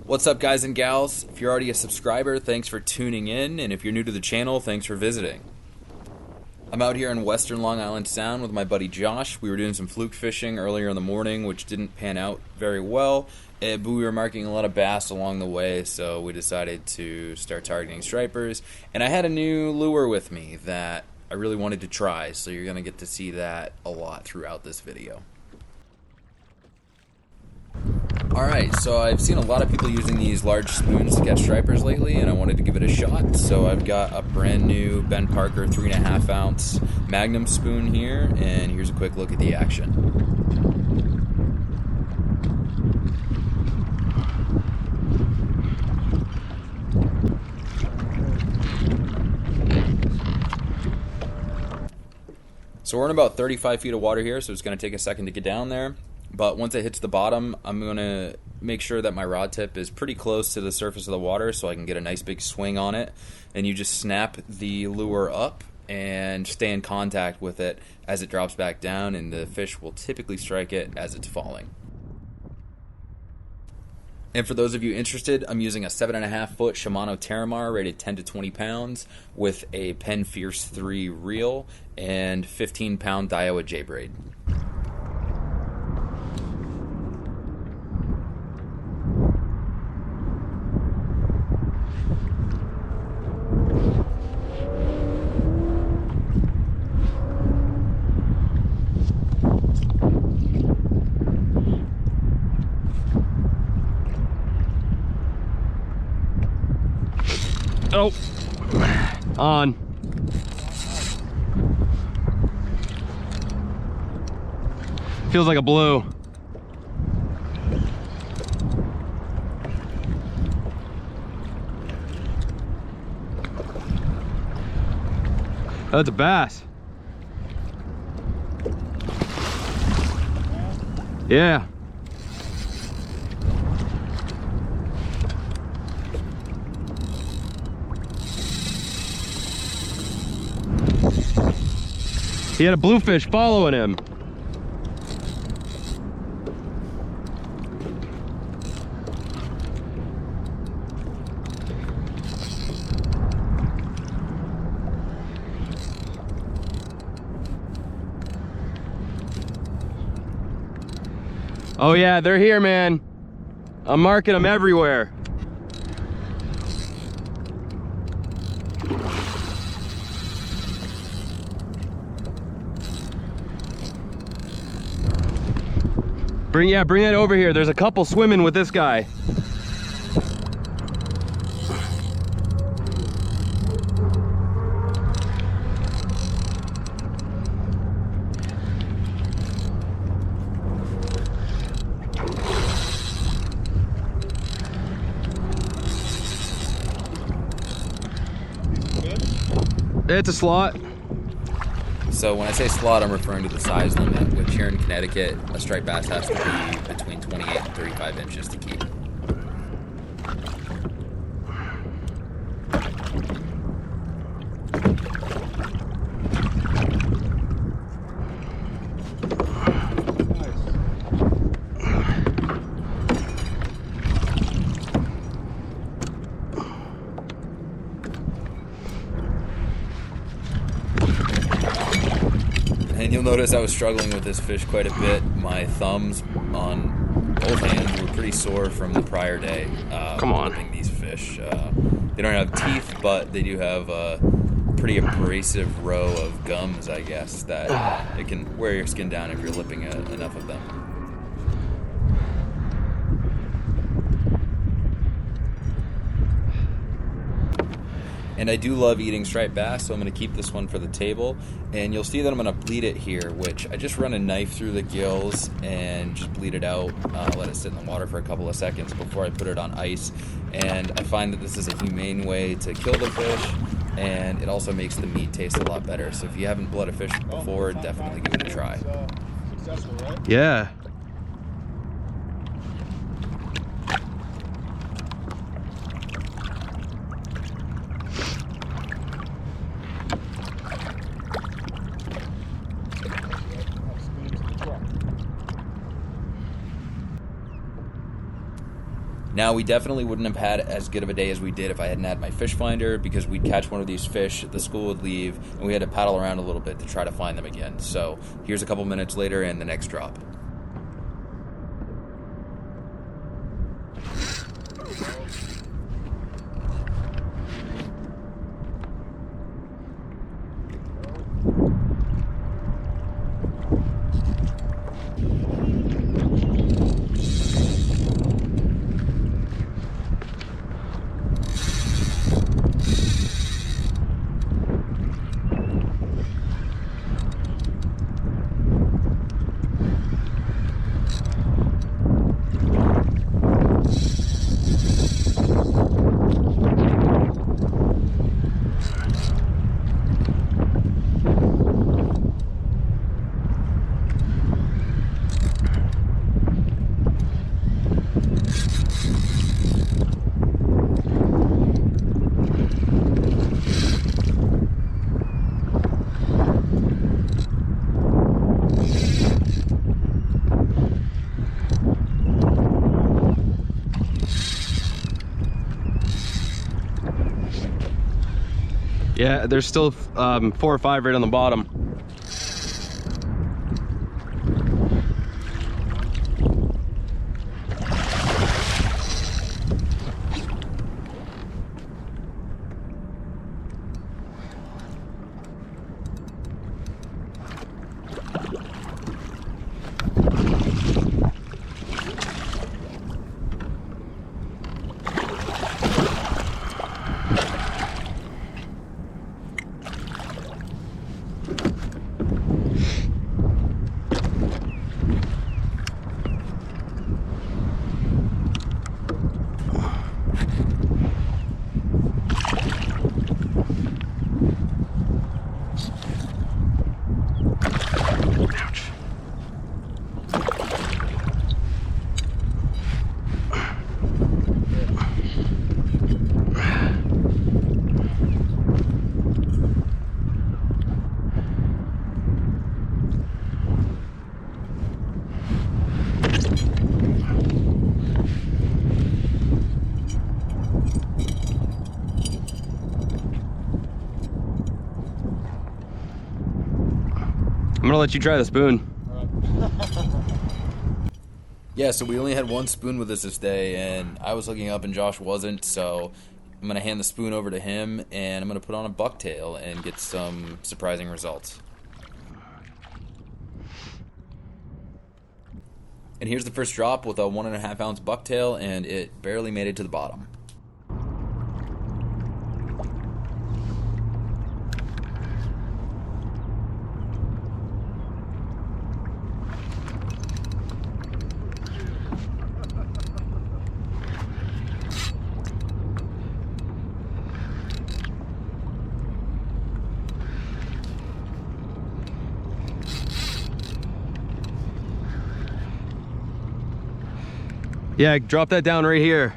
What's up, guys and gals? If you're already a subscriber, thanks for tuning in, and if you're new to the channel, thanks for visiting. I'm out here in western Long Island Sound with my buddy Josh. We were doing some fluke fishing earlier in the morning, which didn't pan out very well, but we were marking a lot of bass along the way, so we decided to start targeting stripers. And I had a new lure with me that I really wanted to try, so you're going to get to see that a lot throughout this video. Alright, so I've seen a lot of people using these large spoons to catch stripers lately, and I wanted to give it a shot. So I've got a brand new Ben Parker 3.5 ounce Magnum spoon here, and here's a quick look at the action. So we're in about 35 feet of water here, so it's going to take a second to get down there. But once it hits the bottom, I'm going to make sure that my rod tip is pretty close to the surface of the water so I can get a nice big swing on it. And you just snap the lure up and stay in contact with it as it drops back down, and the fish will typically strike it as it's falling. And for those of you interested, I'm using a 7.5 foot Shimano Terramar rated 10 to 20 pounds with a Penn Fierce 3 reel and 15 pound Daiwa J-braid. Oh, on. Feels like a blue. That's a bass. Yeah. He had a bluefish following him. Oh yeah, they're here, man. I'm marking them everywhere. Bring that over here. There's a couple swimming with this guy. It's a slot. So when I say slot, I'm referring to the size limit, which here in Connecticut, a striped bass has to be between 28 and 35 inches to keep. And you'll notice I was struggling with this fish quite a bit. My thumbs on both hands were pretty sore from the prior day. Come on. Flipping these fish. They don't have teeth, but they do have a pretty abrasive row of gums, I guess, that it can wear your skin down if you're lipping enough of them. And I do love eating striped bass, so I'm going to keep this one for the table. And you'll see that I'm going to bleed it here, which I just run a knife through the gills and just bleed it out, let it sit in the water for a couple of seconds before I put it on ice. And I find that this is a humane way to kill the fish, and it also makes the meat taste a lot better. So if you haven't bled a fish before, definitely give it a try. Yeah. Now, we definitely wouldn't have had as good of a day as we did if I hadn't had my fish finder, because we'd catch one of these fish, the school would leave, and we had to paddle around a little bit to try to find them again. So here's a couple minutes later and the next drop. Yeah, there's still 4 or 5 right on the bottom. I'm gonna let you try the spoon. Yeah, so we only had one spoon with us this day, and I was hooking up and Josh wasn't, so I'm going to hand the spoon over to him, and I'm going to put on a bucktail and get some surprising results. And here's the first drop with a 1.5 ounce bucktail, and it barely made it to the bottom. Yeah, drop that down right here.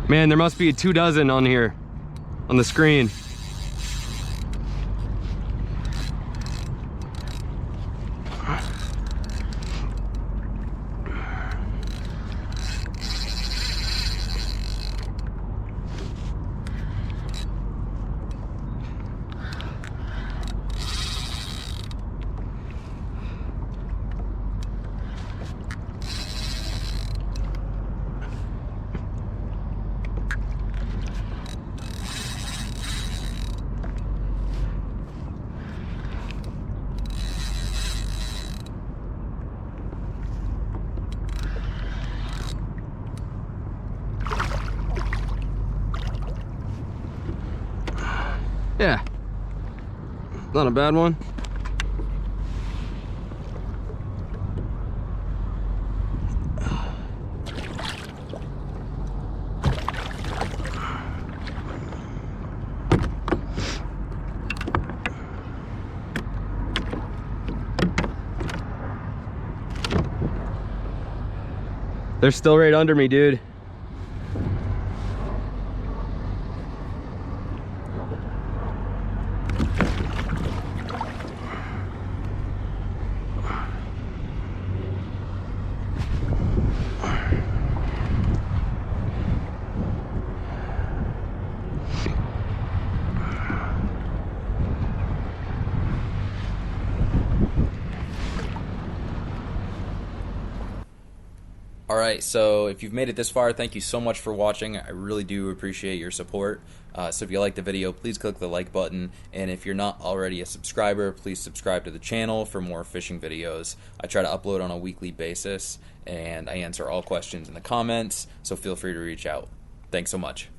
Man, there must be 24 on here, on the screen. Yeah, not a bad one. They're still right under me, dude. Alright, so if you've made it this far, thank you so much for watching. I really do appreciate your support. So if you liked the video, please click the like button. And if you're not already a subscriber, please subscribe to the channel for more fishing videos. I try to upload on a weekly basis, and I answer all questions in the comments, so feel free to reach out. Thanks so much.